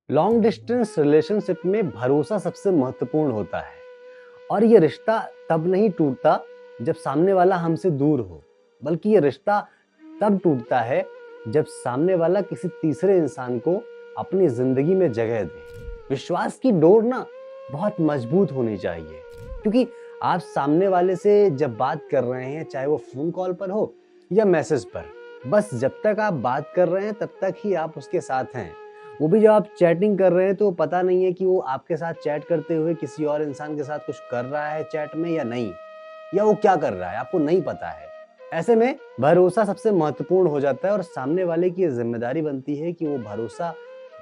Long distance relationship में भरोसा सबसे महत्वपूर्ण होता है। और ये रिश्ता तब नहीं टूटता जब सामने वाला हमसे दूर हो, बल्कि ये रिश्ता तब टूटता है जब सामने वाला किसी तीसरे इंसान को अपनी जिंदगी में जगह दे। विश्वास की डोर ना बहुत मजबूत होनी चाहिए, क्योंकि आप सामने वाले से जब बात कर रहे हैं, चाहे वो फोन कॉल पर हो या मैसेज पर, बस जब तक आप बात कर रहे हैं तब तक ही आप उसके साथ हैं। वो भी जब आप चैटिंग कर रहे हैं तो पता नहीं है कि वो आपके साथ चैट करते हुए किसी और इंसान के साथ कुछ कर रहा है चैट में या नहीं, या वो क्या कर रहा है आपको नहीं पता है। ऐसे में भरोसा सबसे महत्वपूर्ण हो जाता है और सामने वाले की जिम्मेदारी बनती है कि वो भरोसा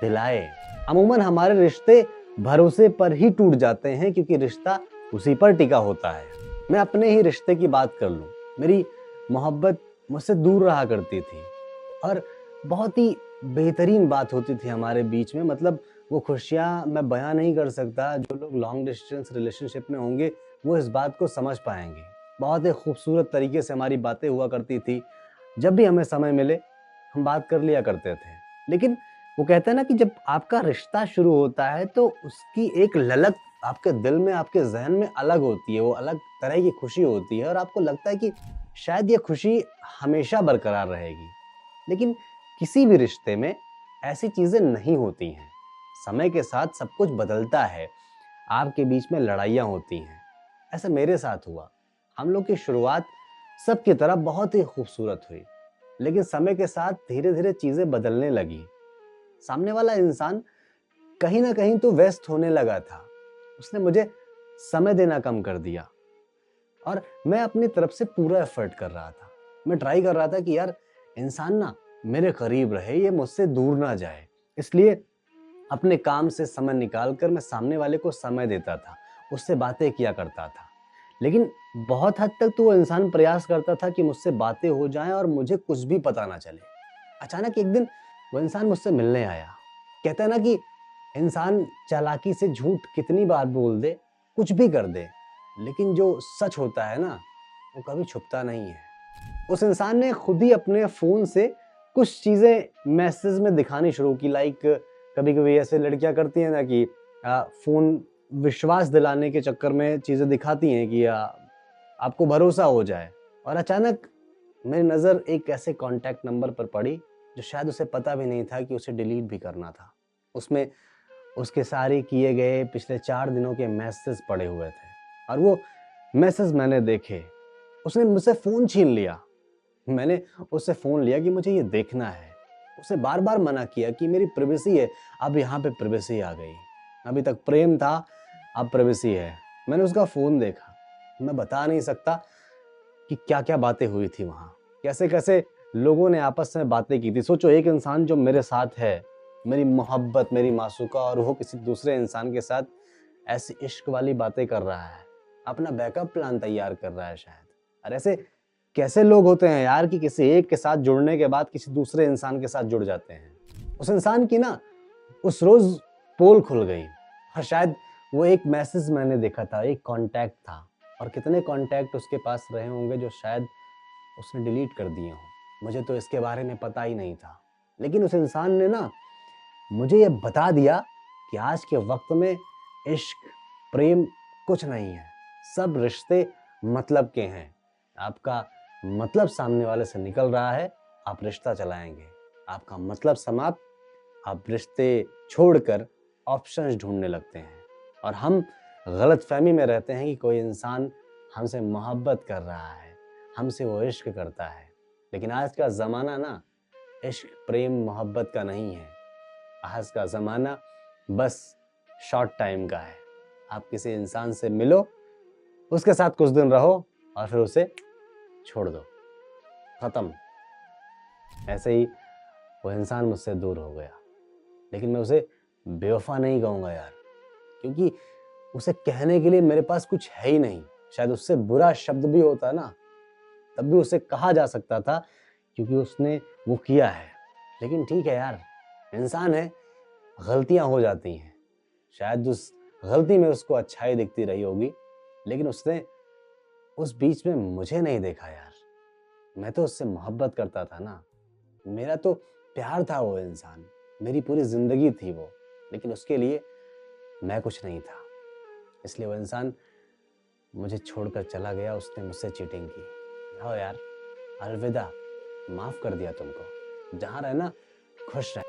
दिलाए। अमूमन हमारे रिश्ते भरोसे पर ही टूट जाते हैं, क्योंकि रिश्ता उसी पर टिका होता है। मैं अपने ही रिश्ते की बात कर लूं। मेरी मोहब्बत मुझसे दूर रहा करती थी और बहुत ही बेहतरीन बात होती थी हमारे बीच में। मतलब वो खुशियाँ मैं बयां नहीं कर सकता। जो लोग लॉन्ग डिस्टेंस रिलेशनशिप में होंगे वो इस बात को समझ पाएंगे। बहुत ही खूबसूरत तरीके से हमारी बातें हुआ करती थी। जब भी हमें समय मिले हम बात कर लिया करते थे। लेकिन वो कहते हैं ना कि जब आपका रिश्ता शुरू होता है तो उसकी एक ललक आपके दिल में, आपके जहन में अलग होती है। वो अलग तरह की खुशी होती है और आपको लगता है कि शायद ये खुशी हमेशा बरकरार रहेगी। लेकिन किसी भी रिश्ते में ऐसी चीजें नहीं होती हैं। समय के साथ सब कुछ बदलता है। आपके बीच में लड़ाइयाँ होती हैं। ऐसा मेरे साथ हुआ। हम लोग की शुरुआत सबकी तरह बहुत ही खूबसूरत हुई, लेकिन समय के साथ धीरे धीरे चीजें बदलने लगी। सामने वाला इंसान कहीं ना कहीं तो व्यस्त होने लगा था। उसने मुझे समय देना कम कर दिया और मैं अपनी तरफ से पूरा एफर्ट कर रहा था। मैं ट्राई कर रहा था कि यार इंसान ना मेरे करीब रहे, ये मुझसे दूर ना जाए। इसलिए अपने काम से समय निकाल कर मैं सामने वाले को समय देता था, उससे बातें किया करता था। लेकिन बहुत हद तक तो वो इंसान प्रयास करता था कि मुझसे बातें हो जाएं और मुझे कुछ भी पता ना चले। अचानक एक दिन वो इंसान मुझसे मिलने आया। कहता है ना कि इंसान चालाकी से झूठ कितनी बार बोल दे, कुछ भी कर दे, लेकिन जो सच होता है ना वो कभी छुपता नहीं है। उस इंसान ने खुद ही अपने फोन से कुछ चीजें मैसेज में दिखानी शुरू की। लाइक कभी कभी ऐसे लड़कियां करती हैं ना कि फोन विश्वास दिलाने के चक्कर में चीजें दिखाती हैं कि आपको भरोसा हो जाए। और अचानक मेरी नजर एक ऐसे कांटेक्ट नंबर पर पड़ी जो शायद उसे पता भी नहीं था कि उसे डिलीट भी करना था। उसमें उसके सारे किए गए पिछले 4 दिनों के मैसेज पड़े हुए थे और वो मैसेज मैंने देखे। उसने मुझसे फोन छीन लिया। मैंने उससे फोन लिया कि मुझे ये देखना है। उसे बार बार मना किया कि मेरी प्राइवेसी है। अब यहाँ पे प्राइवेसी आ गई। अभी तक प्रेम था, अब प्राइवेसी है। मैंने उसका फोन देखा। मैं बता नहीं सकता कि क्या क्या बातें हुई थी वहां, कैसे कैसे लोगों ने आपस में बातें की थी। सोचो, एक इंसान जो मेरे साथ है, मेरी मोहब्बत, मेरी मासूका, और वो किसी दूसरे इंसान के साथ ऐसी इश्क वाली बातें कर रहा है, अपना बैकअप प्लान तैयार कर रहा है शायद। और ऐसे कैसे लोग होते हैं यार कि किसी एक के साथ जुड़ने के बाद किसी दूसरे इंसान के साथ जुड़ जाते हैं। उस इंसान की ना उस रोज पोल खुल गई। और शायद वो एक मैसेज मैंने देखा था, एक कांटेक्ट था, और कितने कांटेक्ट उसके पास रहे होंगे जो शायद उसने डिलीट कर दिए हों। मुझे तो इसके बारे में पता ही नहीं था। लेकिन उस इंसान ने ना मुझे ये बता दिया कि आज के वक्त में इश्क, प्रेम कुछ नहीं है। सब रिश्ते मतलब के हैं। आपका मतलब सामने वाले से निकल रहा है, आप रिश्ता चलाएंगे। आपका मतलब समाप्त, आप रिश्ते छोड़कर ऑप्शंस ढूंढने लगते हैं। और हम गलतफहमी में रहते हैं कि कोई इंसान हमसे मोहब्बत कर रहा है, हमसे वो इश्क करता है। लेकिन आज का ज़माना ना इश्क, प्रेम, मोहब्बत का नहीं है। आज का ज़माना बस शॉर्ट टाइम का है। आप किसी इंसान से मिलो, उसके साथ कुछ दिन रहो और फिर उसे छोड़ दो, खत्म। ऐसे ही वो इंसान मुझसे दूर हो गया। लेकिन मैं उसे बेवफा नहीं कहूँगा यार, क्योंकि उसे कहने के लिए मेरे पास कुछ है ही नहीं। शायद उससे बुरा शब्द भी होता ना तब भी उसे कहा जा सकता था, क्योंकि उसने वो किया है। लेकिन ठीक है यार, इंसान है, गलतियां हो जाती हैं। शायद उस गलती में उसको अच्छाई दिखती रही होगी, लेकिन उसने उस बीच में मुझे नहीं देखा यार। मैं तो उससे मोहब्बत करता था ना, मेरा तो प्यार था वो इंसान, मेरी पूरी जिंदगी थी वो। लेकिन उसके लिए मैं कुछ नहीं था। इसलिए वो इंसान मुझे छोड़कर चला गया, उसने मुझसे चीटिंग की। जाओ यार, अलविदा, माफ कर दिया तुमको। जहाँ रहना खुश रहना।